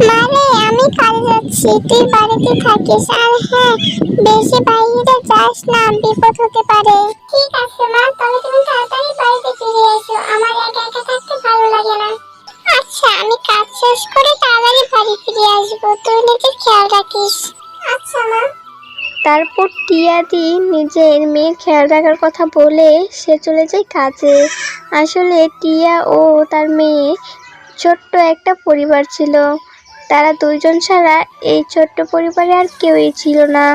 মানে আমি কাজে যাচ্ছি, তুই বাড়িতে থাকিস। আর হ্যাঁ, বেশি বাইরে যাস না, বিপদ হতে পারে। ঠিক আছে মা, তবে তুমি তাড়াতাড়ি বাড়িতে ফিরে এসো, আমার একা একা থাকতে ভালো লাগে না। আচ্ছা, আমি কাজ শেষ করে তাড়াতাড়ি বাড়ি ফিরে আসবো, তুই নিজের খেয়াল রাখিস। আচ্ছা মা। তারপর টিয়াদি নিজের মেয়ের খেয়াল রাখার কথা বলে সে চলে যায় কাজে। আসলে টিয়া ও তার মেয়ে ছোট্ট একটা পরিবার ছিল। তারা দুইজন ছাড়া এই ছোট্ট পরিবারে আর কেউই ছিল না।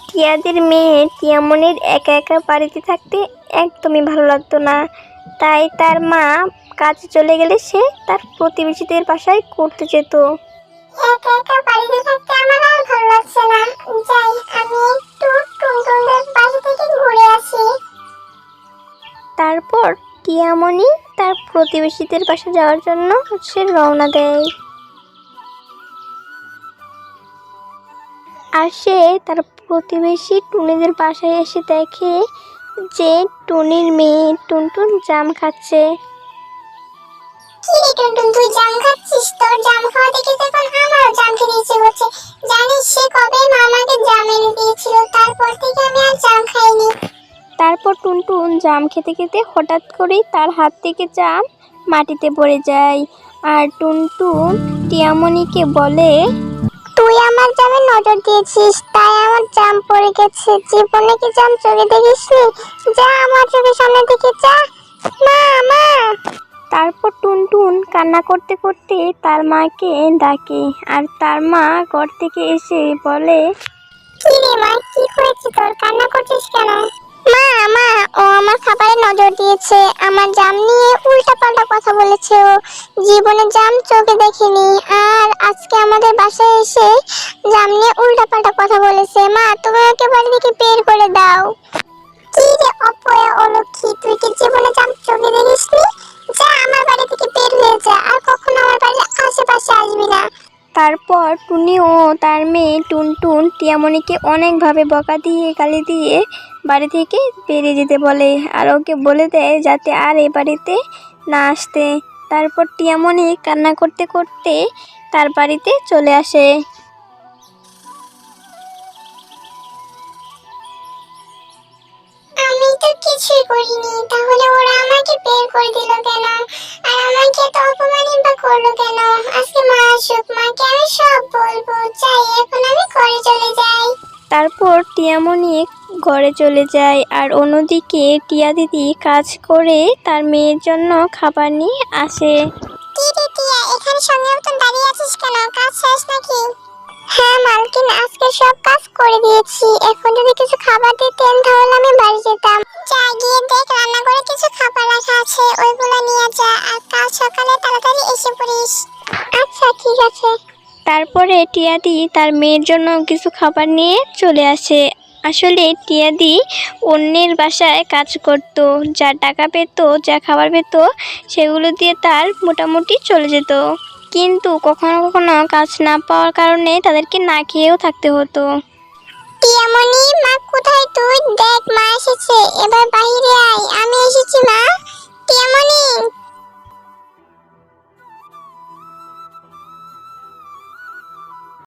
টিয়াদের মেয়ে টিয়ামনির একা একা বাড়িতে থাকতে একদমই ভালো লাগতো না। তাই তার মা কাজে চলে গেলে সে তার প্রতিবেশীদের বাসায় করতে যেত। একা একা বাড়িতে থাকতে আমার আর ভালো লাগছে না, যাই আমি একটু টুনটুনদের বাসা থেকে ঘুরে আসি। তারপর টিয়ামনি তার প্রতিবেশীদের বাসা যাওয়ার জন্য সে রওনা দেয়। আর সে তার প্রতিবেশী টুনিদের বাসায় এসে দেখে যে টুনির মেয়ে টুনটুন জাম খাচ্ছে। কি রে টুনটুন, তুই জাম খাচ্ছিস? তোর জাম খাওয়া দেখে তো এখন আমারও জাম খেতে ইচ্ছে করছে। জানিস সে কবে মা আমাকে জাম এনে দিয়েছিল, তারপর থেকে আমি আর জাম খাইনি। তারপর টুনটুন জাম খেতে খেতে হঠাৎ করেই তার হাত থেকে জাম মাটিতে পড়ে যায়। আর টুনটুন টিয়ামনিকে বলে, তুই আমার জামে নজর দিয়েছিস, তাই আমার জাম পড়ে গেছে। জীবনে কি জাম চোখে দেখিসনি? যা আমার চোখের সামনে থেকে যা। মা মা। তারপর টুনটুন কান্না করতে করতে তার মাকে ডাকে। আর তার মা ঘর থেকে এসে বলে, কি রে মা, কি হয়েছে তোর, কান্না করছিস কেন? মা মা, ও আমার খাবারে নজর দিয়েছে, আমার জাম নিয়ে উল্টাপাল্টা কথা বলেছে। ও জীবনে জাম চোখে দেখেনি, আর আজকে আমাদের বাসায় এসে জাম নিয়ে উল্টাপাল্টা কথা বলেছে। মা, তুমি ওকে বাড়ি থেকে বের করে দাও। কি রে অপয়া অলক্ষী, তুই কি জীবনে জাম চোখে দেখিসনি? যা আমার বাড়ি থেকে বের হয়ে যা, আর কখনো আমার বাড়ির আশেপাশে আসবি না। তারপর টুনি ও তার মেয়ে টুনটুন টিয়ামনিকে অনেকভাবে বকা দিয়ে গালি দিয়ে বাড়ি থেকে বেরিয়ে যেতে বলে। আর ওকে বলে দেয় যাতে আর এ বাড়িতে না আসতে। তারপর টিয়ামনি কান্না করতে করতে তার বাড়িতে চলে আসে। আমি তো কিছুই করিনি, তাহলে ওরা আমাকে বের করে দিল কেন? আর আমাকে তো অপমানই বা করলো কেন? আজকে মা আসুক, মাকে আমি সব বলবো। যাই, এখন আমি ঘরে চলে যাই। তারপর টিয়ামনি ঘরে চলে যায়। আর অন্যদিকে টিয়া দিদি কাজ করে তার মেয়ের জন্য খাবার নিয়ে আসে। কি রে টিয়া, এখানে সঙ্গে মতন দাঁড়িয়ে আছিস কেন? কাজ শেষ নাকি? হ্যাঁ মালকিন, আজকে সব কাজ করে দিয়েছি। এখন যদি কিছু খাবার দিতেন তাহলে আমি বাড়ি যেতাম। যা গিয়ে দেখ রান্না করে কিছু খাবার রাখা আছে, ওইগুলো নিয়ে যা। আর কাল সকালে তাড়াতাড়ি এসে পড়িস। আচ্ছা ঠিক আছে। তারপরে টিয়াদি তার মেয়ের জন্য কিছু খাবার নিয়ে চলে আসে। আসলে টিয়াদি অন্যের বাসায় কাজ করত, যা টাকা পেত, যা খাবার পেত, সেগুলো দিয়ে তার মোটামুটি চলে যেত। কিন্তু কখনো কখনো কাজ না পাওয়ার কারণে তাদেরকে না খেয়েও থাকতে হতো। টিয়ামনি, মা কোথায় তুই? দেখ মা এসেছে, এবার বাইরে আয়। আমি এসেছি মা। টিয়ামনি,